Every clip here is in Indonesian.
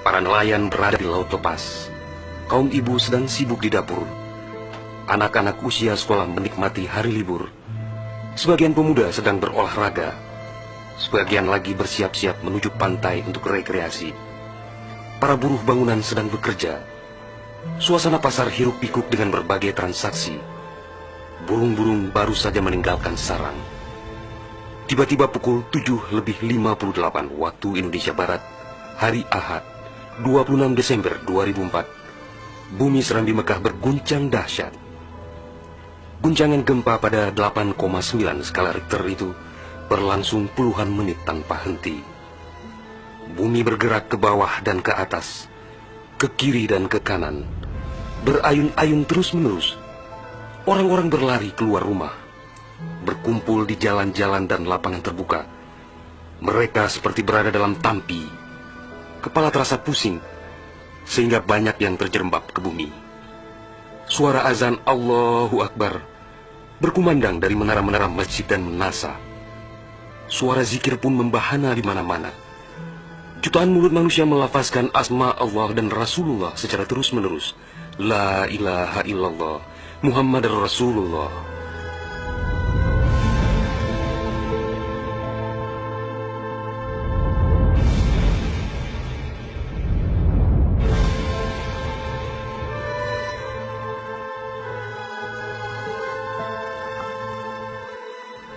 Para nelayan berada di laut lepas. Kaum ibu sedang sibuk di dapur. Anak-anak usia sekolah menikmati hari libur. Sebagian pemuda sedang berolahraga. Sebagian lagi bersiap-siap menuju pantai untuk rekreasi. Para buruh bangunan sedang bekerja. Suasana pasar hiruk-pikuk dengan berbagai transaksi. Burung-burung baru saja meninggalkan sarang. Tiba-tiba pukul 7:58 waktu Indonesia Barat, hari Ahad, 26 Desember 2004, bumi Serambi Mekah berguncang dahsyat. Guncangan gempa pada 8,9 skala Richter itu berlangsung puluhan menit tanpa henti. Bumi bergerak ke bawah dan ke atas, ke kiri dan ke kanan, berayun-ayun terus-menerus. Orang-orang berlari keluar rumah, berkumpul di jalan-jalan dan lapangan terbuka. Mereka seperti berada dalam tampi. Kepala terasa pusing, sehingga banyak yang terjerembab ke bumi. Suara azan Allahu Akbar berkumandang dari menara-menara masjid dan menasa. Suara zikir pun membahana di mana-mana. Jutaan mulut manusia melafazkan asma Allah dan Rasulullah secara terus-menerus. La ilaha illallah, Muhammad Rasulullah.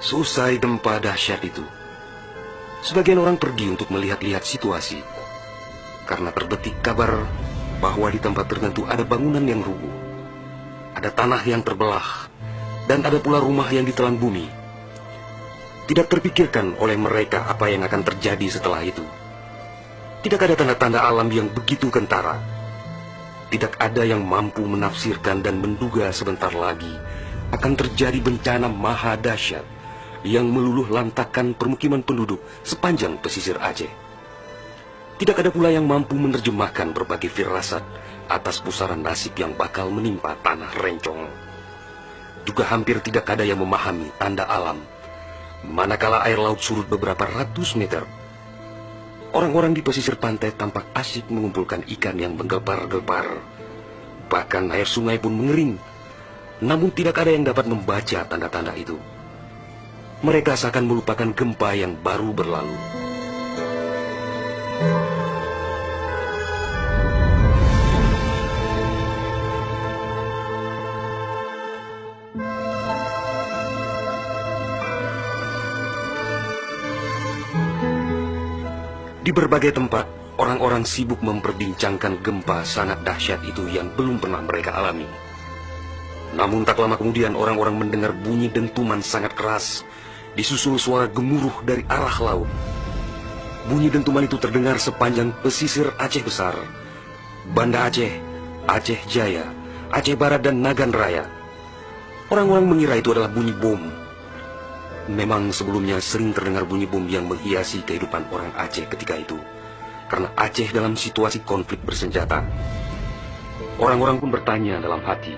Seusai gempa dahsyat itu, sebagian orang pergi untuk melihat-lihat situasi, karena terbetik kabar bahwa di tempat tertentu ada bangunan yang rubuh, ada tanah yang terbelah, dan ada pula rumah yang ditelan bumi. Tidak terpikirkan oleh mereka apa yang akan terjadi setelah itu. Tidak ada tanda-tanda alam yang begitu kentara. Tidak ada yang mampu menafsirkan dan menduga sebentar lagi akan terjadi bencana maha dahsyat yang meluluh lantakkan permukiman penduduk sepanjang pesisir Aceh. Tidak ada pula yang mampu menerjemahkan berbagai firasat atas pusaran nasib yang bakal menimpa tanah rencong. Juga hampir tidak ada yang memahami tanda alam, manakala air laut surut beberapa ratus meter. Orang-orang di pesisir pantai tampak asyik mengumpulkan ikan yang menggelbar-gelbar. Bahkan air sungai pun mengering. Namun tidak ada yang dapat membaca tanda-tanda itu. Mereka seakan melupakan gempa yang baru berlalu. Di berbagai tempat, orang-orang sibuk memperbincangkan gempa sangat dahsyat itu yang belum pernah mereka alami. Namun tak lama kemudian orang-orang mendengar bunyi dentuman sangat keras, disusul suara gemuruh dari arah laut. Bunyi dentuman itu terdengar sepanjang pesisir Aceh Besar, Banda Aceh, Aceh Jaya, Aceh Barat dan Nagan Raya. Orang-orang mengira itu adalah bunyi bom. Memang sebelumnya sering terdengar bunyi bom yang menghiasi kehidupan orang Aceh ketika itu, karena Aceh dalam situasi konflik bersenjata. Orang-orang pun bertanya dalam hati,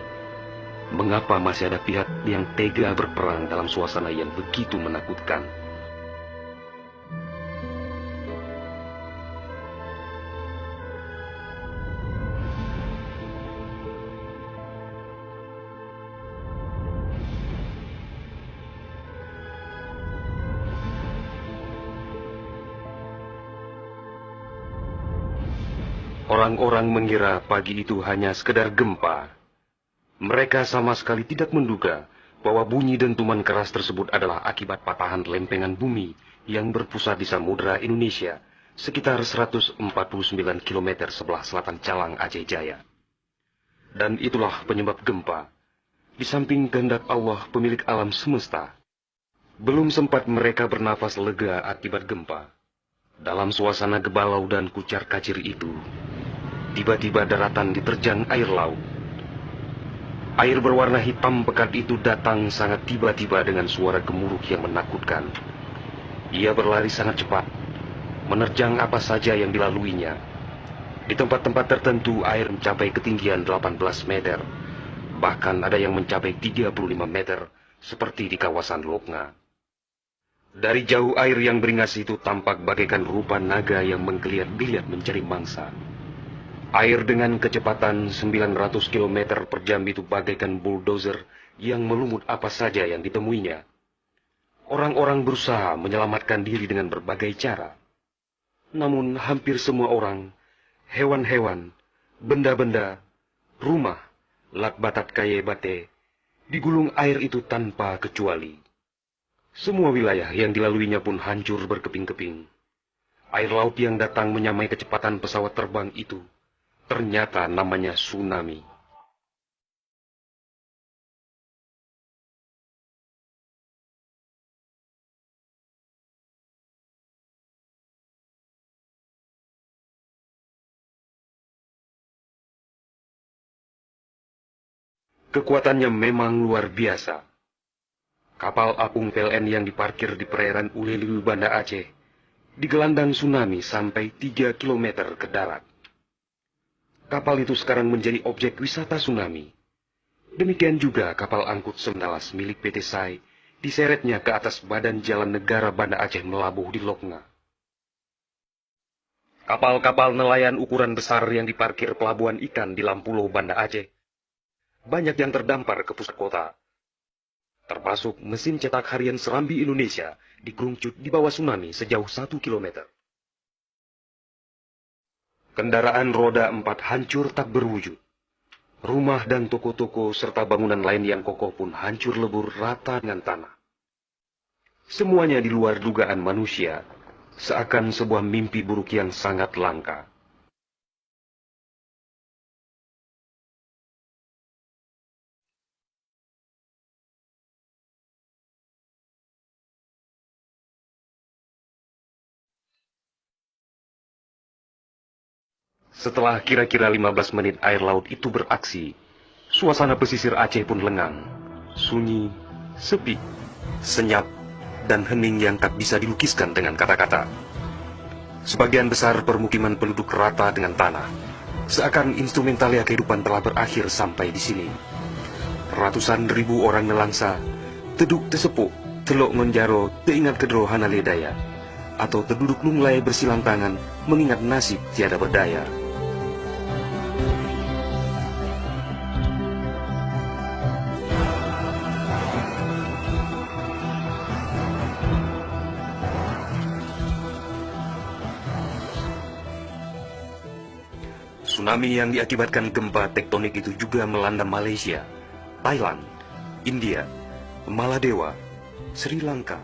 mengapa masih ada pihak yang tega berperang dalam suasana yang begitu menakutkan? Orang-orang mengira pagi itu hanya sekedar gempa. Mereka sama sekali tidak menduga bahwa bunyi dentuman keras tersebut adalah akibat patahan lempengan bumi yang berpusat di Samudra Indonesia, sekitar 149 km sebelah selatan Calang Aceh Jaya. Dan itulah penyebab gempa. Di samping kehendak Allah pemilik alam semesta, belum sempat mereka bernafas lega akibat gempa. Dalam suasana gebalau dan kucar kacir itu, tiba-tiba daratan diterjang air laut. Air berwarna hitam pekat itu datang sangat tiba-tiba dengan suara gemuruh yang menakutkan. Ia berlari sangat cepat, menerjang apa saja yang dilaluinya. Di tempat-tempat tertentu air mencapai ketinggian 18 meter. Bahkan ada yang mencapai 35 meter, seperti di kawasan Loknga. Dari jauh air yang beringas itu tampak bagaikan rupa naga yang menggeliat-geliat mencari mangsa. Air dengan kecepatan 900 km per jam itu bagaikan bulldozer yang melumut apa saja yang ditemuinya. Orang-orang berusaha menyelamatkan diri dengan berbagai cara. Namun hampir semua orang, hewan-hewan, benda-benda, rumah, lakbatat kaye bate, digulung air itu tanpa kecuali. Semua wilayah yang dilaluinya pun hancur berkeping-keping. Air laut yang datang menyamai kecepatan pesawat terbang itu, ternyata namanya tsunami. Kekuatannya memang luar biasa. Kapal apung PLN yang diparkir di perairan Uleliu, Banda Aceh, digelandang tsunami sampai 3 km ke darat. Kapal itu sekarang menjadi objek wisata tsunami. Demikian juga kapal angkut Semdalas milik PT SAI diseretnya ke atas badan jalan negara Banda Aceh melabuh di Lokna. Kapal-kapal nelayan ukuran besar yang diparkir pelabuhan ikan di Lampulo, Banda Aceh, banyak yang terdampar ke pusat kota. Termasuk mesin cetak harian Serambi Indonesia digerungcut di bawah tsunami sejauh 1 km. Kendaraan roda 4 hancur tak berwujud. Rumah dan toko-toko serta bangunan lain yang kokoh pun hancur lebur rata dengan tanah. Semuanya di luar dugaan manusia, seakan sebuah mimpi buruk yang sangat langka. Setelah kira-kira 15 menit air laut itu beraksi, suasana pesisir Aceh pun lengang, sunyi, sepi, senyap, dan hening yang tak bisa dilukiskan dengan kata-kata. Sebagian besar permukiman penduduk rata dengan tanah, seakan instrumentalia kehidupan telah berakhir sampai di sini. Ratusan ribu orang nelangsa, teduk tesepuk, telok ngonjaro, teingat kedro hanaledaya, atau terduduk lunglai bersilang tangan, mengingat nasib tiada berdaya. Tsunami yang diakibatkan gempa tektonik itu juga melanda Malaysia, Thailand, India, Maladewa, Sri Lanka,